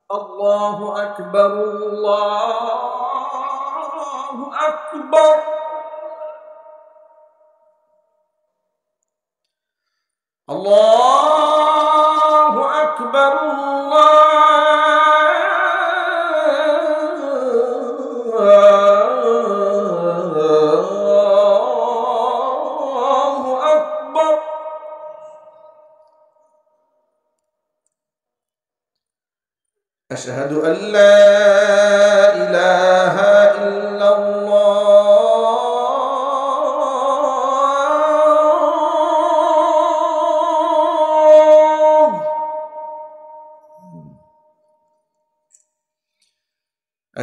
আল্লাহু আকবার, আল্লাহু আকবার। আল্লাহু আকবার, আল্লাহু আকবার। أشهد أن لا إله إلا الله.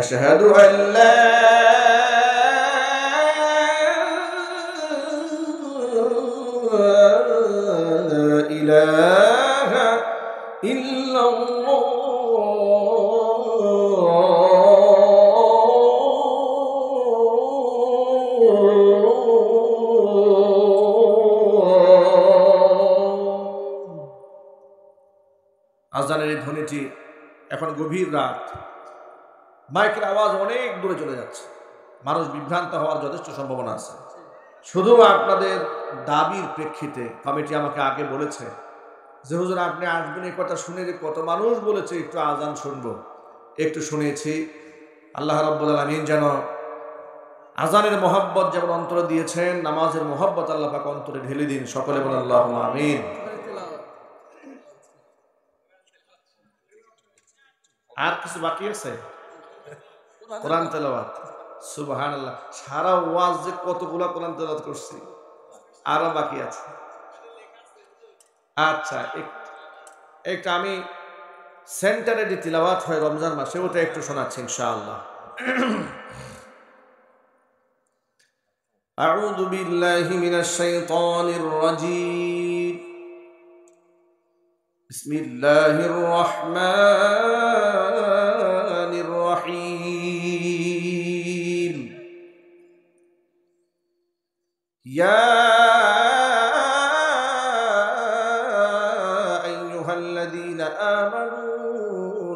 أشهد أن لا إله إلا الله. আজানের এই ধ্বনিটি এখন গভীর রাত, মাইকের আওয়াজ অনেক দূরে চলে যাচ্ছে, মানুষ বিভ্রান্ত হওয়ার যথেষ্ট সম্ভাবনা আছে। শুধু আপনাদের দাবির প্রেক্ষিতে কমিটি আমাকে আগে বলেছে যে হুজুর আপনি আসবেন, এই কথা শুনে যে কত মানুষ বলেছে একটু আজান শুনবো, একটু শুনেছি। আল্লাহ রাব্বুল আলামিন যেন আজানের মহব্বত যেমন অন্তরে দিয়েছেন, নামাজের মহব্বত আল্লাহ পাক অন্তরে ঢেলে দিন। সকলে বলেন আল্লাহুম্মা আমিন। আর কিছু বাকি আছে? কোরআন তেলাওয়াত, সুবহানাল্লাহ। সারা ওয়াজ যে কতগুলা কোরআন তেলাওয়াত করছি, আরো বাকি আছে। আচ্ছা, একটা আমি সেন্টারে যে তিলাওয়াত হয় রমজান মাসে, ওটা একটু শোনাচ্ছি ইনশাআল্লাহ। আউযু বিল্লাহি মিনাশ শাইতানির রাজীম। বিসমিল্লাহির রহমানির রহিম। ইয়া আইয়ুহাল্লাযীনা আমানু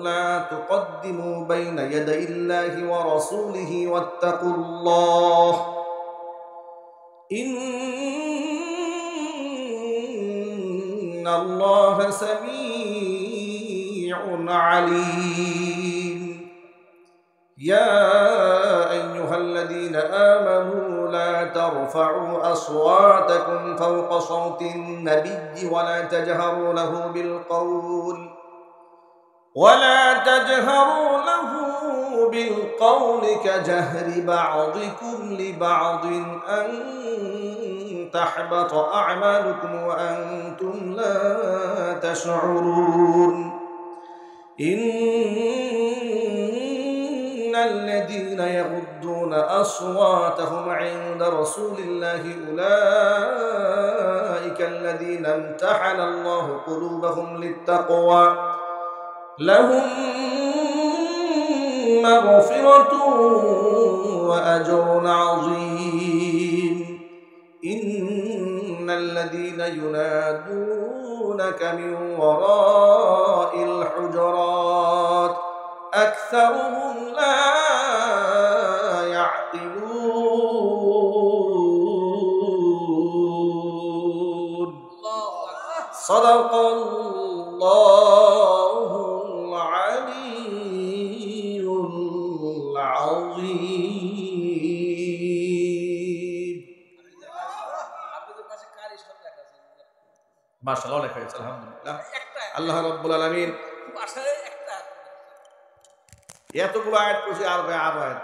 লা তুকদ্দিমু বাইনা ইয়াদাইল্লাহি ওয়া রাসূলিহি ওয়াত্তাকুল্লাহ ইন্নাল্লাহা সামিউন আলীম। ইয়া আইয়ুহাল্লাযীনা আমানু লা তারফা'উ আসওয়াতাকুম ফাওকা সাওতিন নাবিয়্যি ওয়া লা তাজহারু লাহু বিল কওল ولا تجهروا له بالقول كجهر بعضكم لبعض أن تحبط أعمالكم وأنتم لا تشعرون إن الذين يغضون أصواتهم عند رسول الله أولئك الذين امتحن الله قلوبهم للتقوى لهم مغفرة وأجر عظيم إن الذين ينادونك من وراء الحجرات أكثرهم لا يعقلون. صدق الله العلي العظيم. মাশাআল্লাহ, অনেক হয়েছে আলহামদুলিল্লাহ। আল্লাহ রাব্বুল আলামিন এতগুলো আয়াত করছি, আর আয়াত